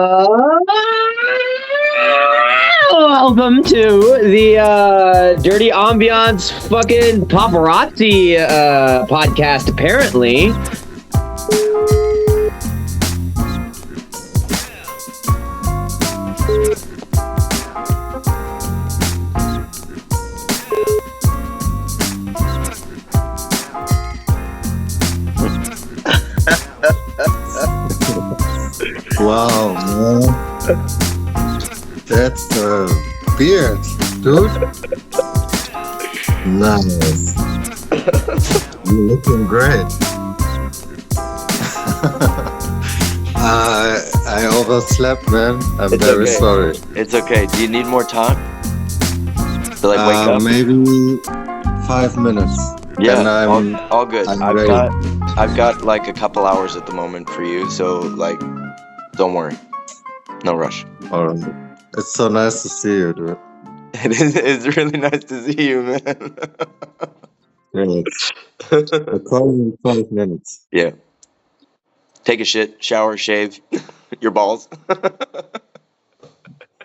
Welcome to the Dirty Ambiance fucking Paparazzi podcast, apparently. Wow, man. That's the beard, dude. Nice. You're looking great. I overslept, man. I'm It's very okay. sorry. It's okay. Do you need more time to like wake up? Maybe 5 minutes. Yeah, and all good. I'm I've ready. got like a couple hours at the moment for you, so like, don't worry, no rush. All right. It's so nice to see you, dude. It's really nice to see you, man. Great. I'll call you in 5 minutes. Yeah. Take a shit, shower, shave your balls.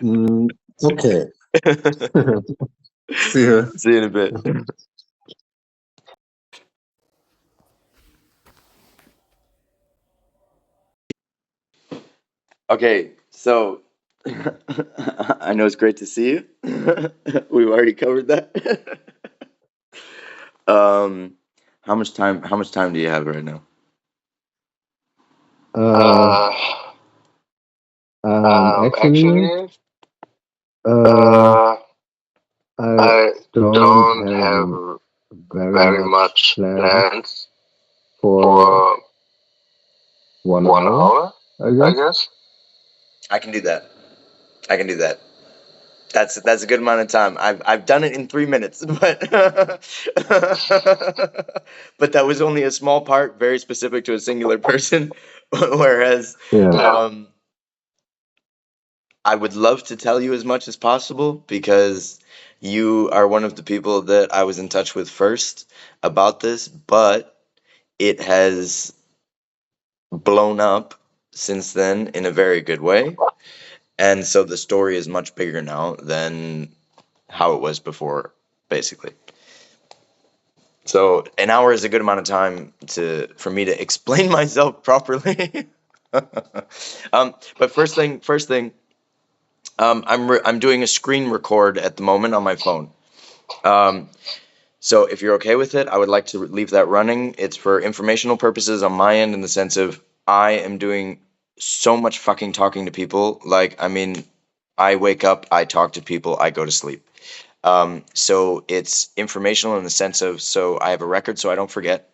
Okay. See you. See you in a bit. Okay, so I know it's great to see you. We've already covered that. How much time do you have right now? Actually, I don't have very much plans for 1 hour, I guess. I can do that. That's a good amount of time. I've done it in 3 minutes, but but that was only a small part, very specific to a singular person. Whereas, Yeah. I would love to tell you as much as possible because you are one of the people that I was in touch with first about this, but it has blown up since then in a very good way. And so the story is much bigger now than how it was before, basically. So an hour is a good amount of time for me to explain myself properly. But first thing, I'm doing a screen record at the moment on my phone. So if you're okay with it, I would like to leave that running. It's for informational purposes on my end, in the sense of I am doing so much fucking talking to people. Like, I mean, I wake up, I talk to people, I go to sleep. So it's informational in the sense of, so I have a record so I don't forget.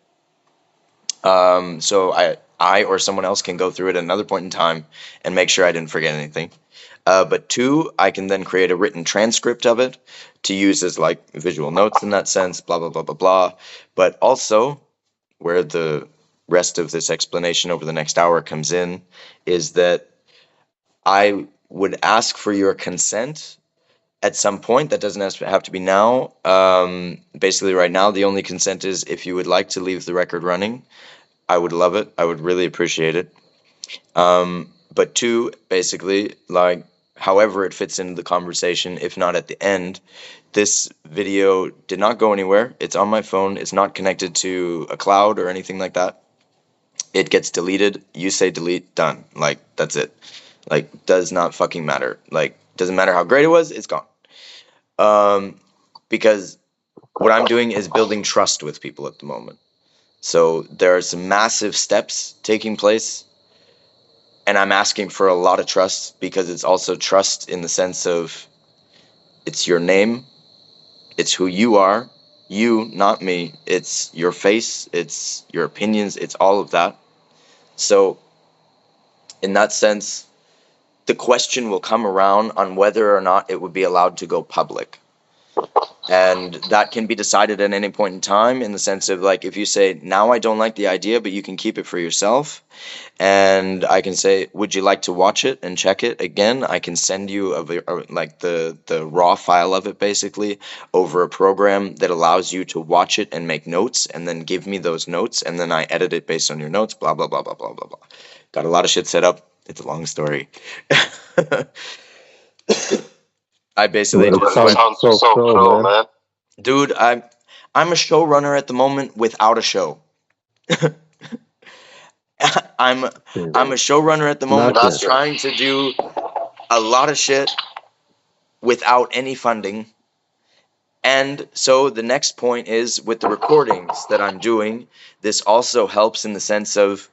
So I or someone else can go through it at another point in time and make sure I didn't forget anything. But two, I can then create a written transcript of it to use as like visual notes in that sense, blah, blah, blah, blah, blah. But also, where the rest of this explanation over the next hour comes in, is that I would ask for your consent at some point. That doesn't have to be now. Basically, right now, the only consent is if you would like to leave the record running, I would love it. I would really appreciate it. But two, basically, like, however it fits into the conversation, if not at the end, this video did not go anywhere. It's on my phone. It's not connected to a cloud or anything like that. It gets deleted. You say delete, done. Like, that's it. Like, does not fucking matter. Like, doesn't matter how great it was, it's gone. Because what I'm doing is building trust with people at the moment. So there are some massive steps taking place, and I'm asking for a lot of trust, because it's also trust in the sense of it's your name, it's who you are, you, not me, it's your face, it's your opinions, it's all of that. So in that sense, the question will come around on whether or not it would be allowed to go public. And that can be decided at any point in time, in the sense of, like, if you say, now I don't like the idea, but you can keep it for yourself, and I can say, would you like to watch it and check it again? I can send you like the raw file of it, basically, over a program that allows you to watch it and make notes, and then give me those notes, and then I edit it based on your notes, blah, blah, blah, blah, blah, blah, blah. Got a lot of shit set up. It's a long story. I basically Well, it just sounds went, so pro, man. dude, I'm a showrunner at the moment without a show. I'm a showrunner at the moment Not that's yet. trying to do a lot of shit without any funding. And so the next point is with the recordings that I'm doing, this also helps in the sense of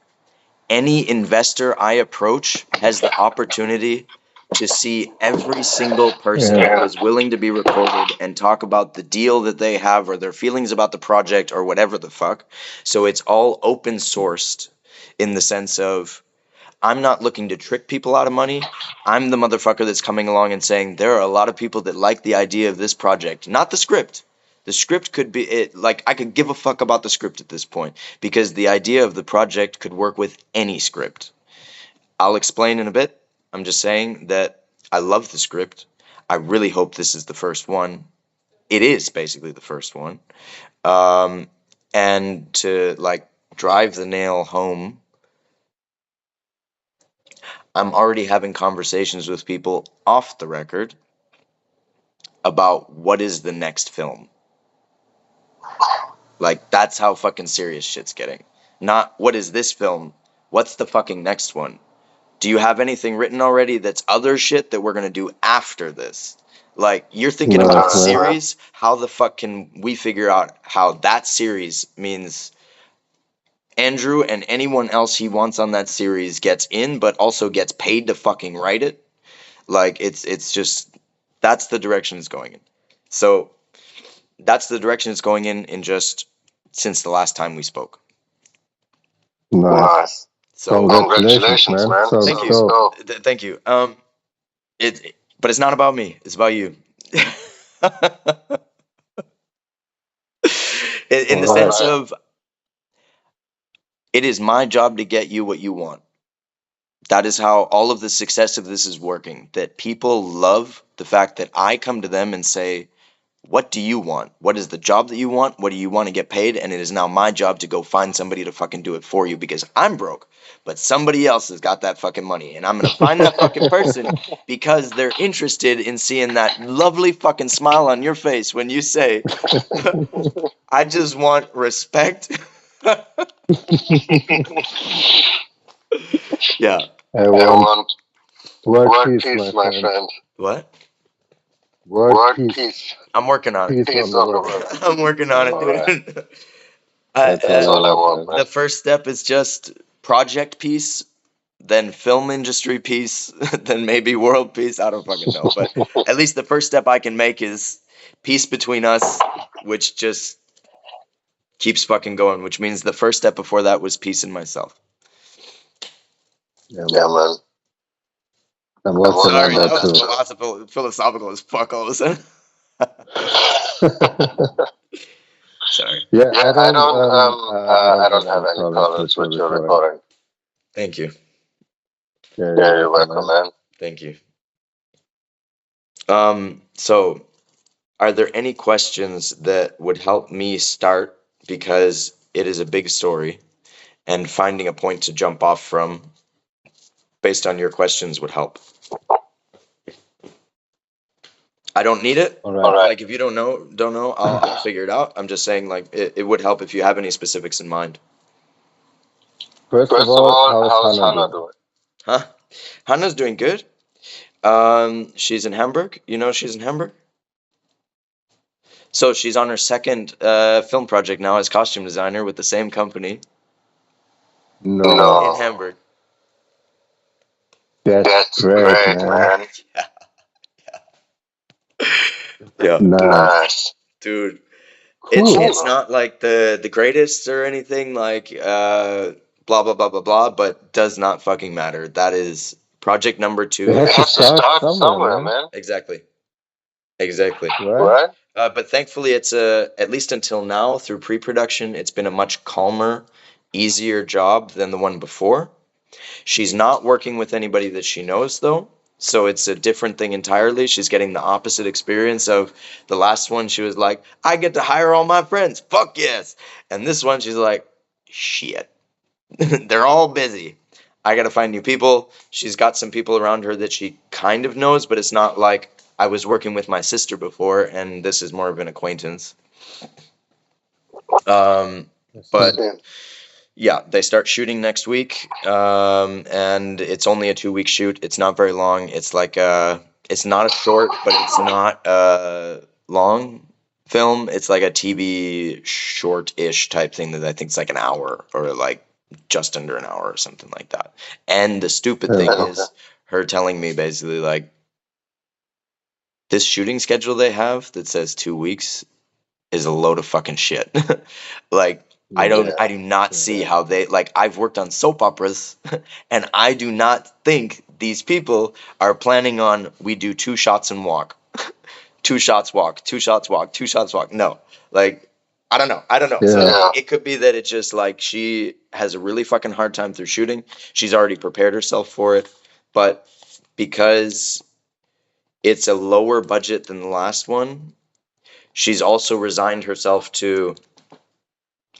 any investor I approach has the opportunity to see every single person Yeah. who is willing to be recorded and talk about the deal that they have or their feelings about the project or whatever the fuck. So it's all open sourced in the sense of I'm not looking to trick people out of money. I'm the motherfucker that's coming along and saying there are a lot of people that like the idea of this project, not the script. The script could be it, like I could give a fuck about the script at this point because the idea of the project could work with any script. I'll explain in a bit. I'm just saying that I love the script. I really hope this is the first one. It is basically the first one. And to like drive the nail home, I'm already having conversations with people off the record about what is the next film. Like, that's how fucking serious shit's getting. Not what is this film, what's the fucking next one? Do you have anything written already that's other shit that we're gonna do after this? Like, you're thinking about a Right, right. series, how the fuck can we figure out how that series means Andrew and anyone else he wants on that series gets in, but also gets paid to fucking write it? Like, it's just, that's the direction it's going in. So that's the direction it's going in just since the last time we spoke. Nice. So Congratulations, man. Sounds thank you. dope. Thank you. But it's not about me. It's about you. in the Alright. sense of, it is my job to get you what you want. That is how all of the success of this is working. That people love the fact that I come to them and say, what do you want? What is the job that you want? What do you want to get paid? And it is now my job to go find somebody to fucking do it for you because I'm broke, but somebody else has got that fucking money. And I'm going to find that fucking person because they're interested in seeing that lovely fucking smile on your face when you say, I just want respect. Yeah. I want world peace, my friend. What? World peace. I'm working on it. Peace on the world. I'm working on it, Alright. dude. That's all I want, man. The first step is just project peace, then film industry peace, then maybe world peace. I don't fucking know. But at least the first step I can make is peace between us, which just keeps fucking going, which means the first step before that was peace in myself. Yeah, man. I'm working Sorry, on that that was philosophical as fuck all of a sudden. Sorry. Yeah, I don't have any problems with your recording. Thank you. Yeah, you're welcome, man. Thank you. So are there any questions that would help me start, because it is a big story and finding a point to jump off from based on your questions would help. I don't need it. All right. Like, if you don't know, I'll figure it out. I'm just saying, like, it would help if you have any specifics in mind. First of all, how's Hannah doing? Huh? Hannah's doing good. She's in Hamburg. You know she's in Hamburg? So she's on her second film project now as costume designer with the same company. No. In Hamburg. That's great, man. Yeah. Nice. Dude. Cool. It's not like the greatest or anything, like blah blah blah blah blah, but does not fucking matter. That is project number 2. It has to start somewhere, man. Exactly. Right? But thankfully it's at least until now, through pre-production, it's been a much calmer, easier job than the one before. She's not working with anybody that she knows though. So it's a different thing entirely. She's getting the opposite experience of the last one. She was like, I get to hire all my friends. Fuck yes. And this one, she's like, shit. They're all busy. I got to find new people. She's got some people around her that she kind of knows, but it's not like I was working with my sister before, and this is more of an acquaintance. But yeah, they start shooting next week, and it's only a 2-week shoot. It's not very long. It's like it's not a short, but it's not a long film. It's like a TV short-ish type thing that I think is like an hour or like just under an hour or something like that. And the stupid thing is her telling me basically like this shooting schedule they have that says 2 weeks is a load of fucking shit. Like I do not see how they like I've worked on soap operas and I do not think these people are planning on we do 2 shots and walk. 2 shots walk, 2 shots walk, 2 shots walk. No. Like I don't know. Yeah. So it could be that it's just like she has a really fucking hard time through shooting. She's already prepared herself for it, but because it's a lower budget than the last one, she's also resigned herself to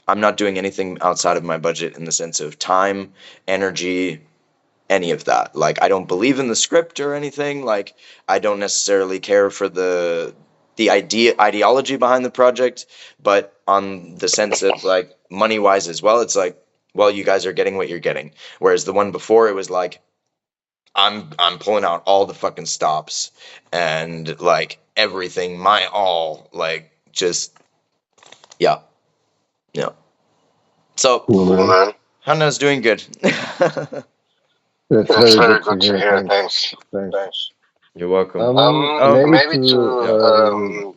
I'm not doing anything outside of my budget in the sense of time, energy, any of that. Like I don't believe in the script or anything. Like I don't necessarily care for the ideology behind the project, but on the sense of like money wise as well, it's like, well, you guys are getting what you're getting. Whereas the one before it was like I'm pulling out all the fucking stops and like everything, my all, like just yeah. So Cool, man. Hannah's doing good. That's That's very very good to hear. Thanks. You're welcome. Maybe to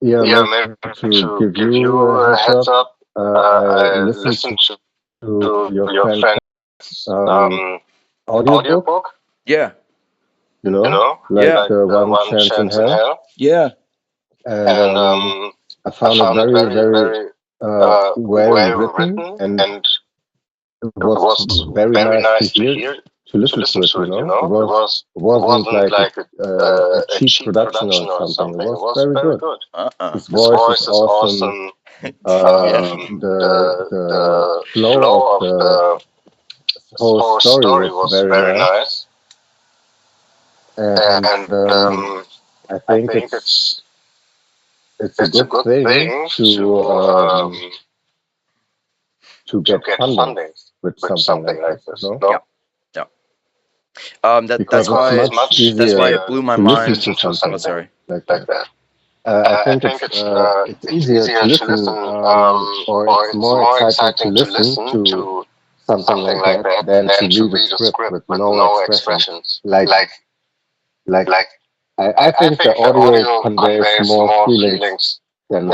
give you a heads up. I listened to your friend's audiobook. Yeah. You know, like the One Chance in Hell. Yeah. And I found it very, very well written, and it was very nice to hear, to listen to it, you know. It wasn't like a cheap production or something. It was very good. His voice is awesome. The flow of the whole story was very nice. And I think it's a good thing to get funding with something like this, no? Yeah. That's why it blew my mind. Oh, sorry. Like that. I think it's easier to listen, or it's more exciting to listen to something like that than to read a script with no expressions. Like I think the audio conveys more feelings than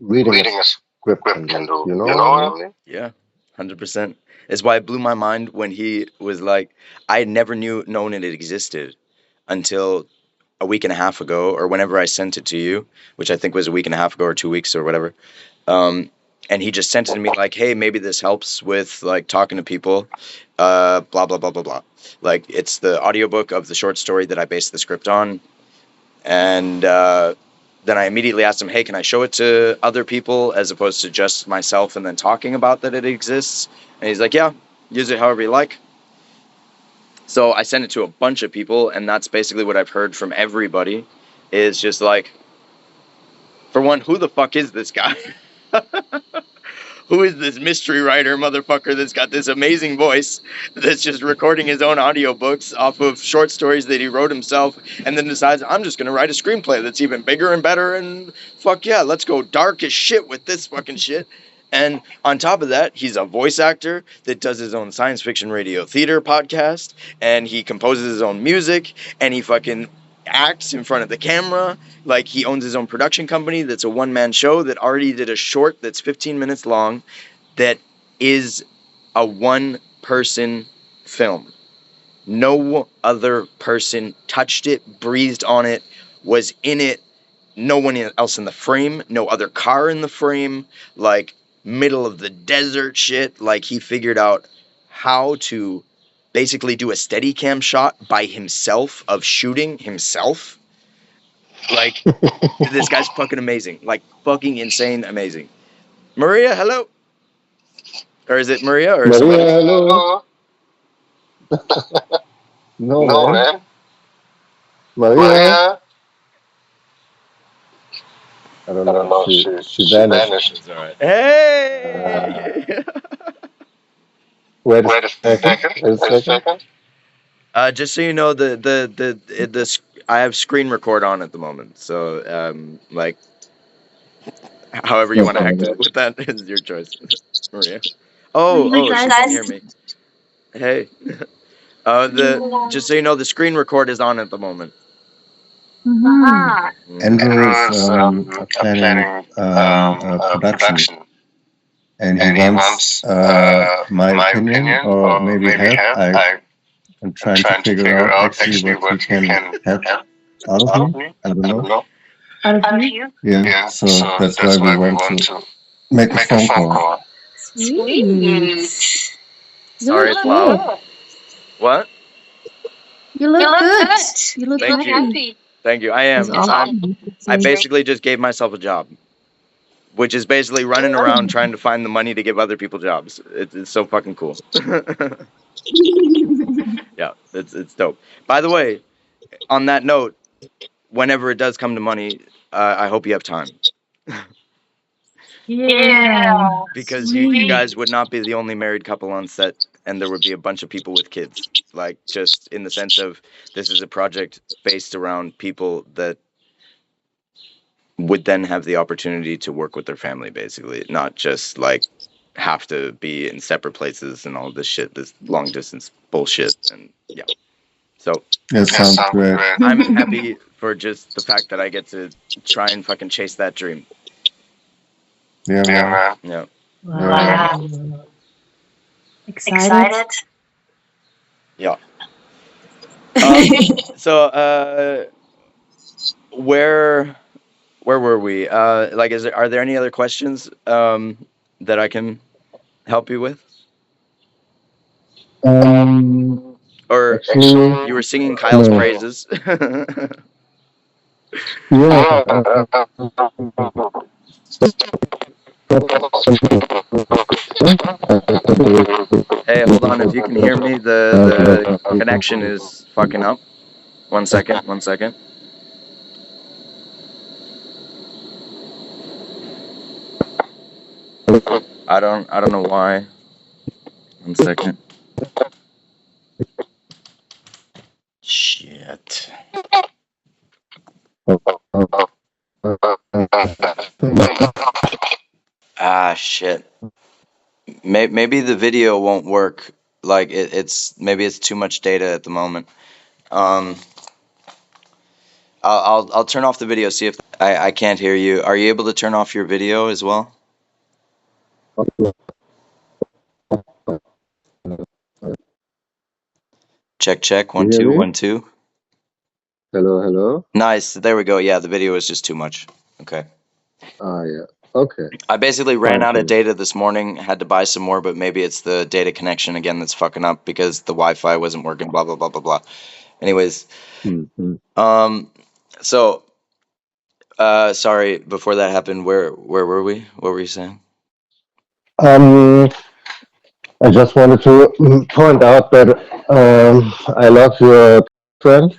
reading a script can do. You know what I mean? Yeah, 100%. It's why it blew my mind when he was like, I had never known it existed until a week and a half ago, or whenever I sent it to you, which I think was a week and a half ago or 2 weeks or whatever. And he just sent it to me like, hey, maybe this helps with like talking to people, blah, blah, blah, blah, blah. Like it's the audiobook of the short story that I based the script on. And then I immediately asked him, hey, can I show it to other people as opposed to just myself and then talking about that it exists? And he's like, yeah, use it however you like. So I sent it to a bunch of people, and that's basically what I've heard from everybody is just like, for one, who the fuck is this guy? Who is this mystery writer motherfucker that's got this amazing voice that's just recording his own audiobooks off of short stories that he wrote himself and then decides, I'm just going to write a screenplay that's even bigger and better and fuck yeah, let's go dark as shit with this fucking shit. And on top of that, he's a voice actor that does his own science fiction radio theater podcast, and he composes his own music, and he fucking acts in front of the camera. Like he owns his own production company that's a one-man show that already did a short that's 15 minutes long that is a one-person film. No other person touched it, breathed on it, was in it. No one else in the frame, no other car in the frame, like middle of the desert shit. Like he figured out how to basically do a Steadicam shot by himself of shooting himself. Like this guy's fucking amazing, like fucking insane amazing. Maria, hello. Or is it Maria or someone Maria, else? hello. No, No, man. man. Maria. Maria. I don't I don't know. know. She She vanished. vanished. It's all right. Hey. Wait a Wait a second. second. Wait a Wait a second. second. Just so you know, the I have screen record on at the moment. So like, however you want to Okay. act with that is your choice, Maria. Oh, she can hear me. Hey. The just so you know, the screen record is on at the moment. Andrew is Andrew's planning planning a a production, production, and he and he wants wants my my opinion opinion or or maybe maybe help. help. I'm I'm trying to trying to figure figure out out actually actually what he what he can can help help out of out me. of me. I don't I know. don't know. Out of you? Yeah. Yeah, So so that's why that's we why we want want to to make a make a phone phone call. call. Sweet. Sorry, it's loud. What? You look good. You look Thank happy. you. Thank you. I That's am. awesome. I basically just gave myself a job, which is basically running around trying to find the money to give other people jobs. It's so fucking cool. Yeah, it's dope. By the way, on that note, whenever it does come to money, I hope you have time. Yeah. Because you Sweet. guys would not be the only married couple on set, and there would be a bunch of people with kids. Like, just in the sense of, this is a project based around people that would then have the opportunity to work with their family, basically, not just like have to be in separate places and all this shit, this long distance bullshit. And yeah, so That sounds great. I'm happy for just the fact that I get to try and fucking chase that dream. Yeah, man. Yeah. Wow. Excited? Yeah. So, where were we? Like, are there any other questions that I can help you with? Or Actually, you were singing Kyle's no. praises. Yeah. Hey, hold on. If you can hear me, the connection is fucking up. 1 second. 1 second. I don't know why. 1 second. Shit. Ah, shit. Maybe the video won't work. Like, maybe it's too much data at the moment. I'll turn off the video. See if I can't hear you. Are you able to turn off your video as well? Check. 1 2 1 2. Hello. Nice. There we go. Yeah, the video was just too much. Okay. Yeah. Okay. I basically ran out of Fine. data this morning. Had to buy some more, but maybe it's the data connection again that's fucking up because the Wi-Fi wasn't working. Blah blah blah blah blah. Anyways, so sorry. Before that happened, where were we? What were you saying? I just wanted to point out that I love your friend.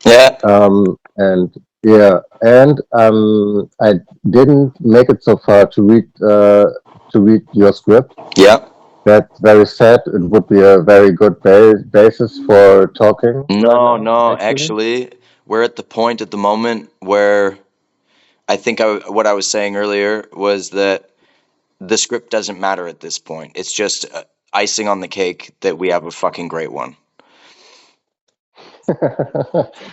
Yeah. And yeah, and I didn't make it so far to read your script. Yeah. That's very sad. It would be a very good basis for talking. No. Actually, we're at the point at the moment where I think what I was saying earlier was that the script doesn't matter at this point. It's just icing on the cake that we have a fucking great one.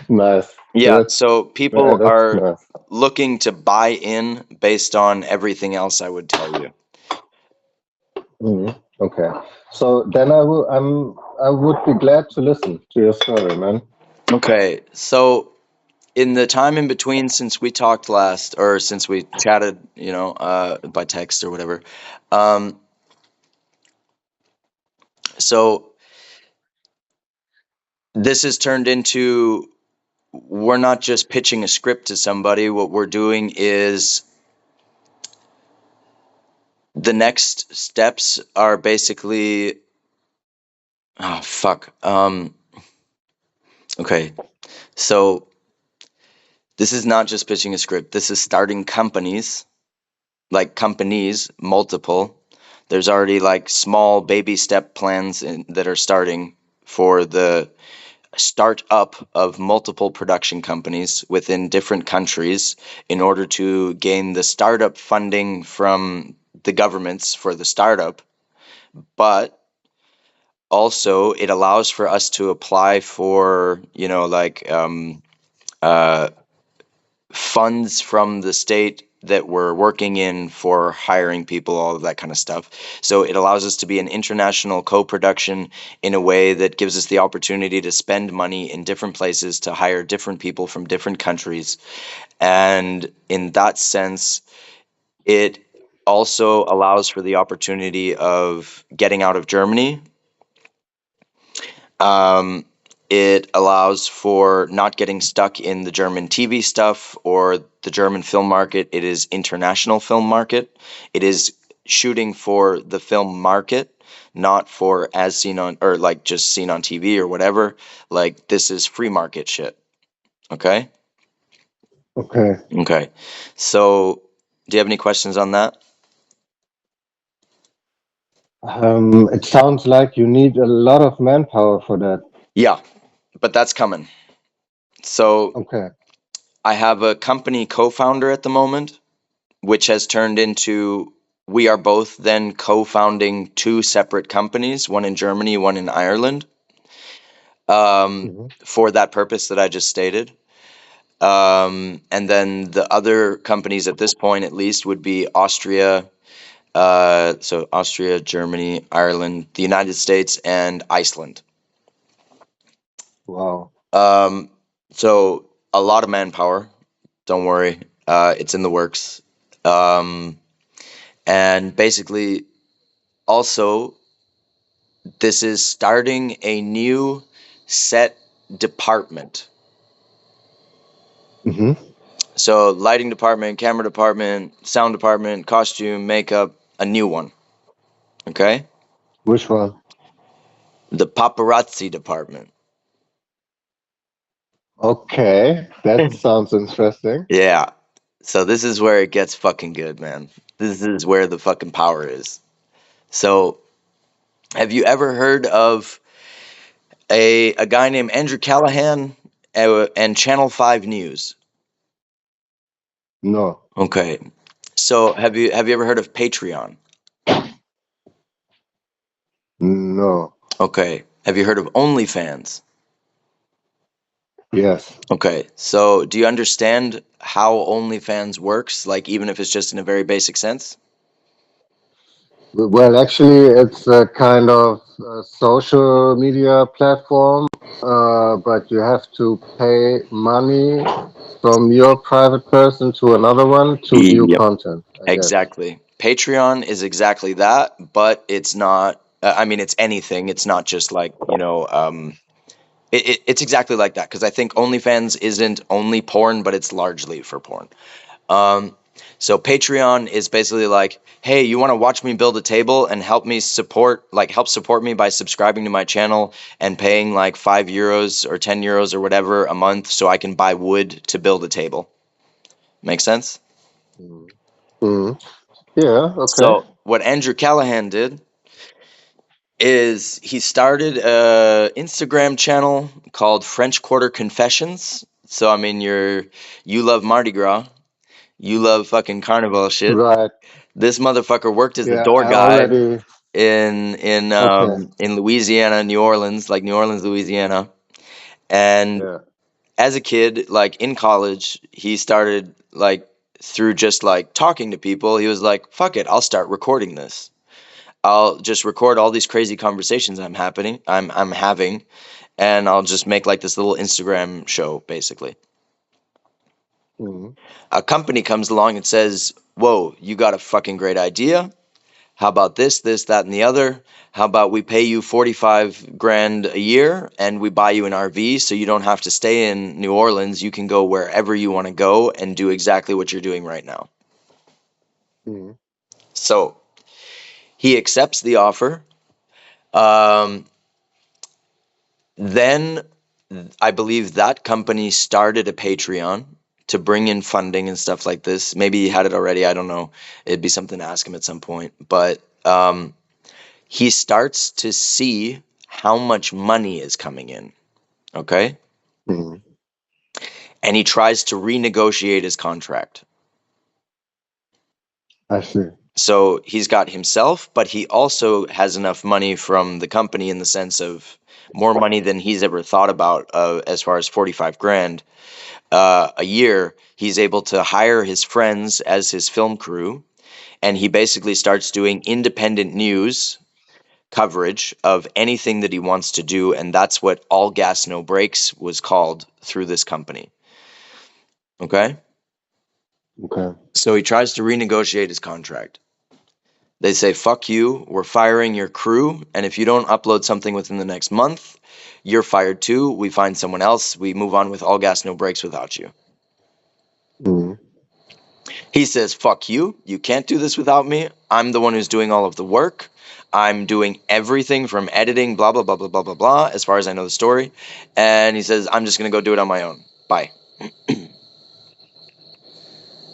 Nice. Yeah, so people that's are nice. looking to buy in based on everything else I would tell you. Okay. So then I would be glad to listen to your story, man. Okay, so in the time in between since we talked last, or since we chatted, by text or whatever, so this has turned into, we're not just pitching a script to somebody. What we're doing is the next steps are basically, oh fuck. Okay, so this is not just pitching a script. This is starting companies, like companies, multiple. There's already like small baby step plans that are starting for the startup of multiple production companies within different countries in order to gain the startup funding from the governments for the startup. But also it allows for us to apply for, you know, like funds from the state that we're working in for hiring people, all of that kind of stuff. So it allows us to be an international co-production in a way that gives us the opportunity to spend money in different places to hire different people from different countries. And in that sense, it also allows for the opportunity of getting out of Germany. It allows for not getting stuck in the German TV stuff or the German film market. It is international film market. It is shooting for the film market, not for as seen on, or like just seen on TV or whatever. Like this is free market shit. Okay? Okay. Okay. So do you have any questions on that? It sounds like you need a lot of manpower for that. Yeah, but that's coming. So Okay. I have a company co-founder at the moment, which has turned into, we are both then co-founding two separate companies, one in Germany, one in Ireland, for that purpose that I just stated. And then the other companies at this point, at least, would be Austria, so Austria, Germany, Ireland, the United States, and Iceland. Wow. So a lot of manpower. Don't worry, it's in the works. And basically, also, this is starting a new set department. So lighting department, camera department, sound department, costume, makeup, a new one. Okay? Which one? The paparazzi department. Okay, that sounds interesting. Yeah. So this is where it gets fucking good, man. This is where the fucking power is. So have you ever heard of a guy named Andrew Callahan and Channel 5 News? No. Okay. So have you ever heard of Patreon? No. Okay. Have you heard of OnlyFans? Yes. Okay. So do you understand how OnlyFans works? Like even if it's just in a very basic sense? Well, actually, it's a kind of social media platform, but you have to pay money from your private person to another one to view Yep. content, I guess. Exactly. Patreon is exactly that, but it's not, I mean, it's anything. It's not just like, you know, it's exactly like that. Because I think OnlyFans isn't only porn, but it's largely for porn. So Patreon is basically like, hey, you want to watch me build a table and help support me by subscribing to my channel and paying like €5 or €10 or whatever a month so I can buy wood to build a table. Make sense? Yeah, okay. So what Andrew Callahan did is he started a Instagram channel called French Quarter Confessions. So I mean, you love Mardi Gras, you love fucking carnival shit. Right. This motherfucker worked as a Yeah, door I guy already. in Louisiana, New Orleans, like New Orleans, Louisiana. And Yeah. as a kid, like in college, he started like through just like talking to people, he was like, fuck it, I'll start recording this. I'll just record all these crazy conversations I'm having, and I'll just make like this little Instagram show, basically. A company comes along and says, whoa, you got a fucking great idea. How about this, that, and the other? How about we pay you 45 grand a year and we buy you an RV so you don't have to stay in New Orleans. You can go wherever you want to go and do exactly what you're doing right now. So He accepts the offer. Then I believe that company started a Patreon to bring in funding and stuff like this. Maybe he had it already. I don't know. It'd be something to ask him at some point. But he starts to see how much money is coming in. Okay? Mhm. And he tries to renegotiate his contract. I see. So he's got himself, but he also has enough money from the company in the sense of more money than he's ever thought about, as far as 45 grand a year. He's able to hire his friends as his film crew, and he basically starts doing independent news coverage of anything that he wants to do, and that's what All Gas No Brakes was called through this company. Okay? Okay. So he tries to renegotiate his contract. They say, fuck you, we're firing your crew, and if you don't upload something within the next month, you're fired too. We find someone else. We move on with All Gas No Brakes without you. Mhm. He says, fuck you. You can't do this without me. I'm the one who's doing all of the work. I'm doing everything from editing, blah, blah, blah, blah, blah, blah, blah, as far as I know the story. And he says, I'm just going to go do it on my own. Bye.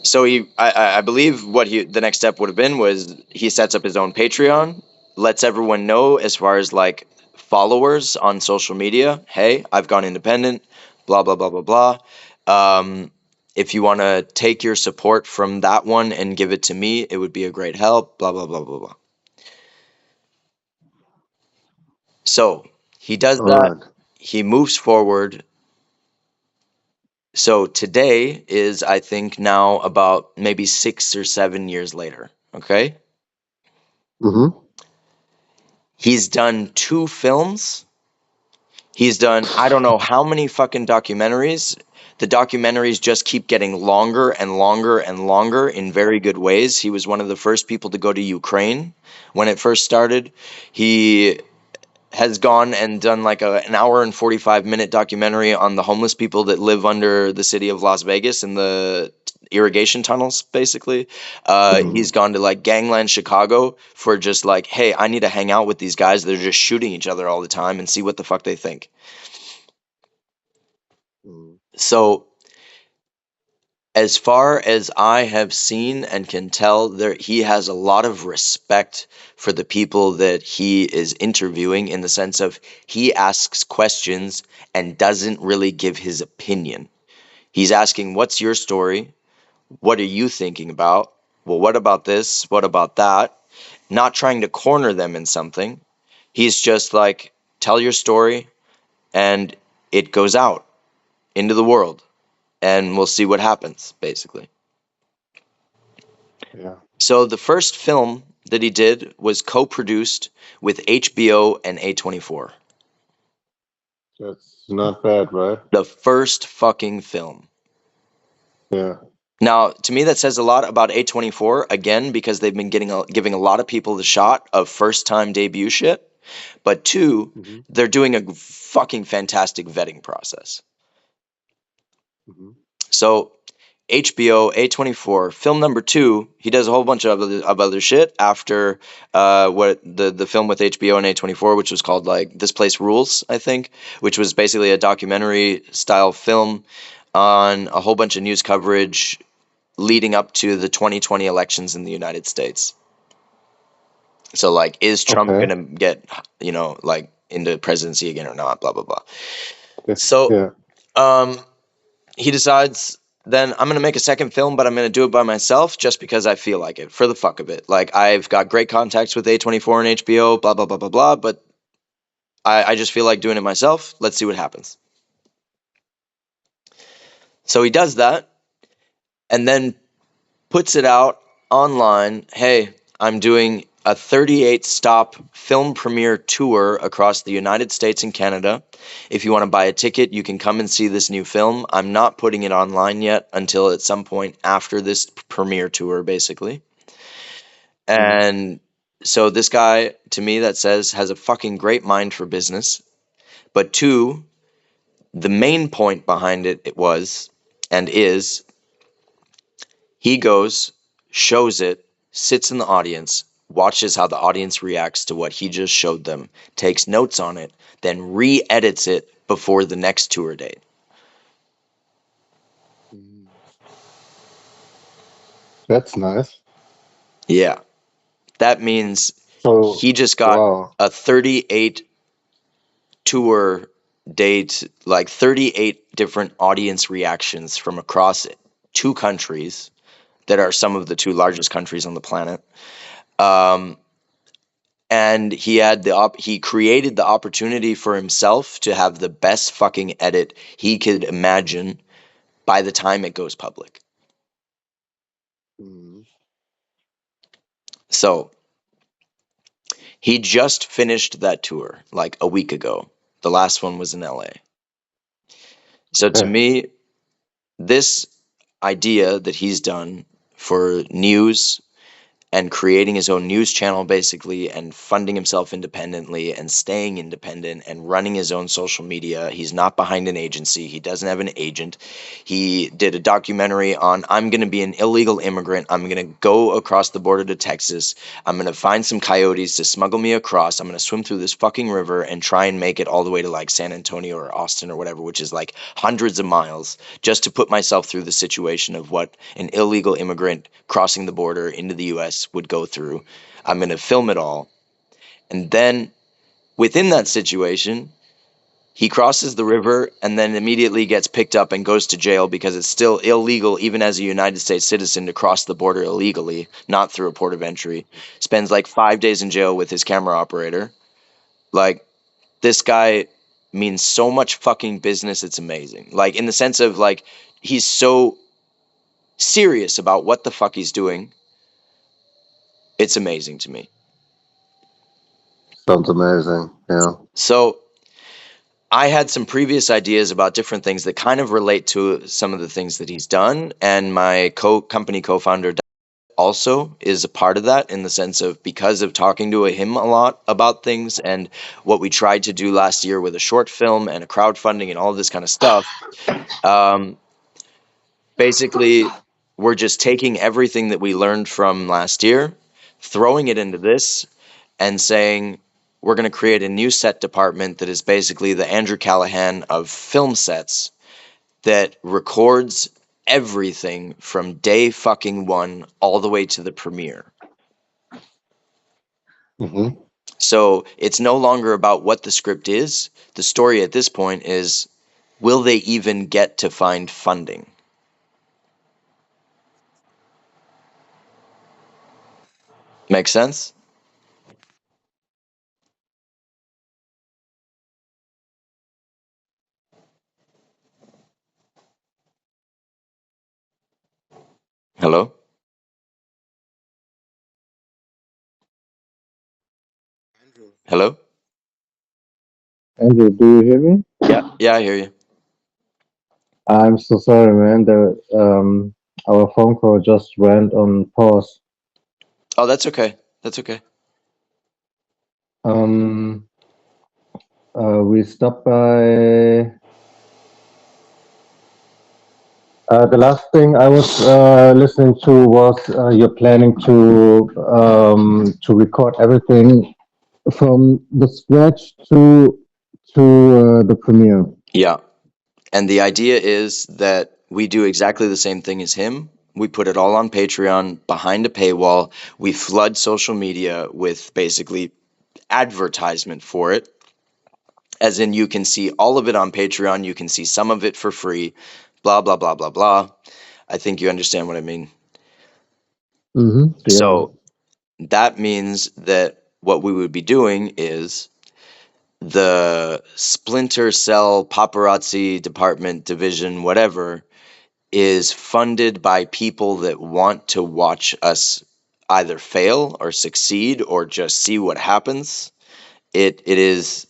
So I believe what the next step would have been was he sets up his own Patreon, lets everyone know as far as like followers on social media. Hey, I've gone independent, blah, blah, blah, blah, blah. If you want to take your support from that one and give it to me, it would be a great help, blah, blah, blah, blah, blah. So he does All that. right. He moves forward. So today is, I think, now about maybe 6 or 7 years later. Okay. Mm-hmm. He's done 2 films. He's done, I don't know how many fucking documentaries. The documentaries just keep getting longer and longer and longer in very good ways. He was one of the first people to go to Ukraine when it first started. He has gone and done like an hour and 45-minute documentary on the homeless people that live under the city of Las Vegas in the irrigation tunnels, basically. He's gone to like Gangland, Chicago for just like, hey, I need to hang out with these guys that are just shooting each other all the time and see what the fuck they think. So as far as I have seen and can tell, he has a lot of respect for the people that he is interviewing, in the sense of he asks questions and doesn't really give his opinion. He's asking, what's your story? What are you thinking about? Well, what about this? What about that? Not trying to corner them in something. He's just like, tell your story, and it goes out into the world, and we'll see what happens, basically. Yeah. So the first film that he did was co-produced with HBO and A24. That's not bad, right? The first fucking film. Yeah. Now, to me, that says a lot about A24, again, because they've been giving a lot of people the shot of first-time debut shit. But 2, Mm-hmm. they're doing a fucking fantastic vetting process. Mm-hmm. So HBO, A24, film number 2, he does a whole bunch of other shit after what the film with HBO and A24, which was called like This Place Rules, I think, which was basically a documentary style film on a whole bunch of news coverage leading up to the 2020 elections in the United States. So like, is Trump Okay. gonna get, like into presidency again or not, blah blah blah. Yes. So Yeah. he decides, then I'm going to make a second film, but I'm going to do it by myself just because I feel like it, for the fuck of it. Like, I've got great contacts with A24 and HBO, blah, blah, blah, blah, blah, but I just feel like doing it myself. Let's see what happens. So he does that and then puts it out online. Hey, I'm doing a 38-stop film premiere tour across the United States and Canada. If you want to buy a ticket, you can come and see this new film. I'm not putting it online yet until at some point after this premiere tour, basically. And so this guy, to me, that says has a fucking great mind for business. But 2, the main point behind it was and is, he goes, shows it, sits in the audience, watches how the audience reacts to what he just showed them, takes notes on it, then re-edits it before the next tour date. That's nice. Yeah. That means So, he just got wow. a 38 tour date, like 38 different audience reactions from across 2 countries that are some of the 2 largest countries on the planet. And he created the opportunity for himself to have the best fucking edit he could imagine by the time it goes public. So he just finished that tour like a week ago. The last one was in LA. So to me, this idea that he's done for news and creating his own news channel basically, and funding himself independently and staying independent and running his own social media. He's not behind an agency. He doesn't have an agent. He did a documentary on, I'm going to be an illegal immigrant. I'm going to go across the border to Texas. I'm going to find some coyotes to smuggle me across. I'm going to swim through this fucking river and try and make it all the way to like San Antonio or Austin or whatever, which is like hundreds of miles, just to put myself through the situation of what an illegal immigrant crossing the border into the US would go through. I'm going to film it all. And then within that situation, he crosses the river and then immediately gets picked up and goes to jail because it's still illegal, even as a United States citizen, to cross the border illegally, not through a port of entry. Spends like 5 days in jail with his camera operator. Like, this guy means so much fucking business. It's amazing. Like, in the sense of like, he's so serious about what the fuck he's doing. It's amazing to me. Sounds amazing. Yeah. So I had some previous ideas about different things that kind of relate to some of the things that he's done. And my company co-founder also is a part of that, in the sense of, because of talking to him a lot about things and what we tried to do last year with a short film and a crowdfunding and all this kind of stuff. Basically, we're just taking everything that we learned from last year, throwing it into this, and saying we're going to create a new set department that is basically the Andrew Callahan of film sets, that records everything from day fucking 1 all the way to the premiere. So it's no longer about what the script is. The story at this point is, will they even get to find funding? Make sense? Hello? Hello? Andrew, do you hear me? Yeah, I hear you. I'm so sorry, man. Our phone call just went on pause. Oh, that's okay. That's okay. We stopped by. The last thing I was listening to was you're planning to record everything from the scratch to the premiere. Yeah. And the idea is that we do exactly the same thing as him. We put it all on Patreon behind a paywall. We flood social media with basically advertisement for it. As in, you can see all of it on Patreon. You can see some of it for free. Blah, blah, blah, blah, blah. I think you understand what I mean. Yeah. So that means that what we would be doing is the Splinter Cell Paparazzi department, division, whatever, is funded by people that want to watch us either fail or succeed or just see what happens. It is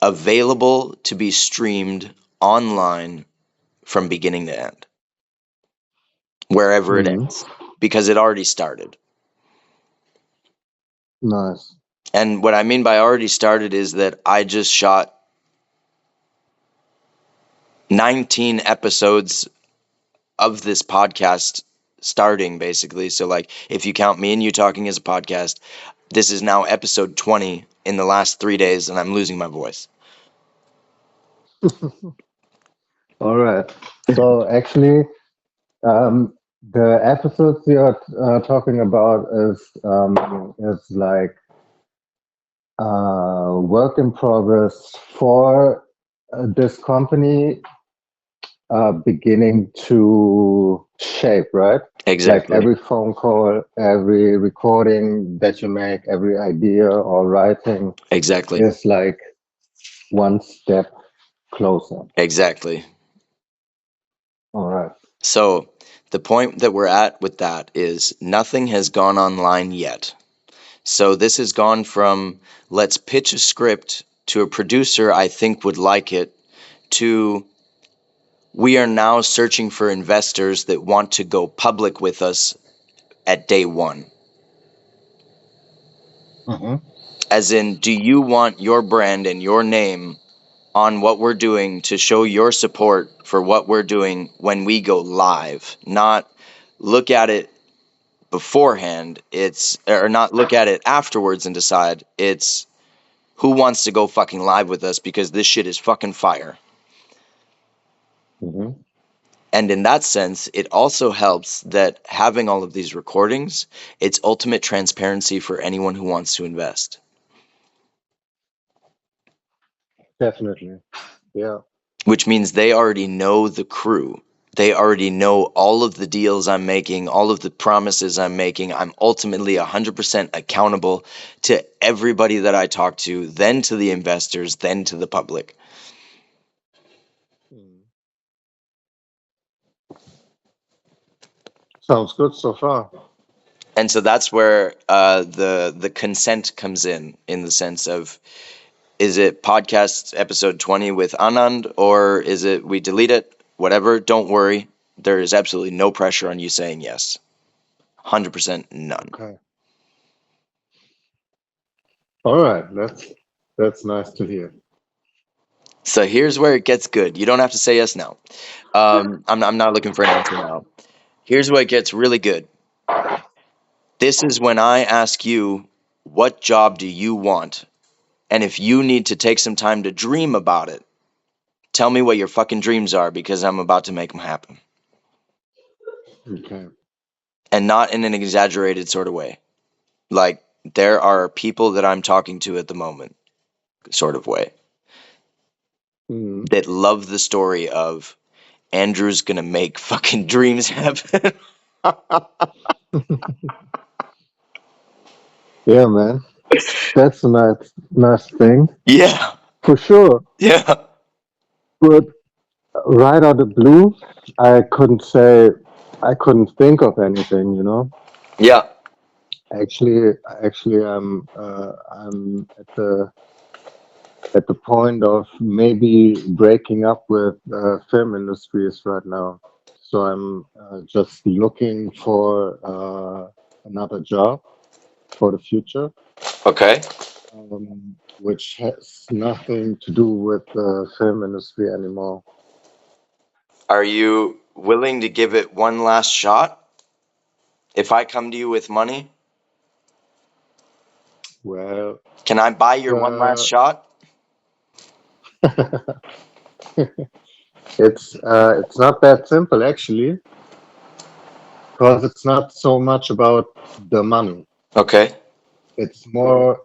available to be streamed online from beginning to end, wherever it ends, because it already started. Nice. And what I mean by already started is that I just shot 19 episodes of this podcast starting, basically. So, like, if you count me and you talking as a podcast, this is now episode 20 in the last 3 days, and I'm losing my voice. All right. So actually, the episodes you're talking about is like work in progress for this company beginning to shape, right? Exactly. Like every phone call, every recording that you make, every idea or writing Exactly. is like one step closer. Exactly. All right. So the point that we're at with that is nothing has gone online yet. So this has gone from let's pitch a script to a producer I think would like it to we are now searching for investors that want to go public with us at day one. Mm-hmm. As in, do you want your brand and your name on what we're doing to show your support for what we're doing when we go live? Not look at it beforehand, or not look at it afterwards and decide. It's who wants to go fucking live with us because this shit is fucking fire. Mm-hmm. And in that sense, it also helps that having all of these recordings, it's ultimate transparency for anyone who wants to invest. Definitely. Yeah. Which means they already know the crew. They already know all of the deals I'm making, all of the promises I'm making. I'm ultimately 100% accountable to everybody that I talk to, then to the investors, then to the public. Sounds good so far. And so that's where the consent comes in the sense of, is it podcast episode 20 with Anand, or is it we delete it? Whatever, don't worry. There is absolutely no pressure on you saying yes. 100% none. Okay. All right. That's nice to hear. So here's where it gets good. You don't have to say yes now. I'm not looking for an answer now. Here's where it gets really good. This is when I ask you, what job do you want? And if you need to take some time to dream about it, tell me what your fucking dreams are, because I'm about to make them happen. Okay. And not in an exaggerated sort of way. Like, there are people that I'm talking to at the moment, sort of way, that love the story of Andrew's gonna make fucking dreams happen. Yeah, man. That's a nice thing. Yeah. For sure. Yeah. But right out of the blue, I couldn't think of anything, you know? Yeah. Actually, I'm at the point of maybe breaking up with film industries right now. So I'm just looking for another job for the future, Okay. which has nothing to do with the film industry anymore. Are you willing to give it one last shot? If I come to you with money, Well, can I buy your one last shot? it's not that simple actually, because it's not so much about the money. Okay. It's more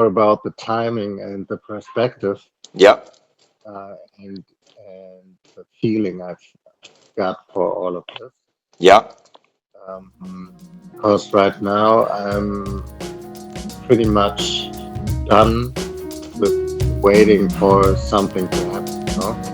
about the timing and the perspective. Yep. And the feeling I've got for all of this. Yep. Because right now I'm pretty much done with waiting for something to happen, you know?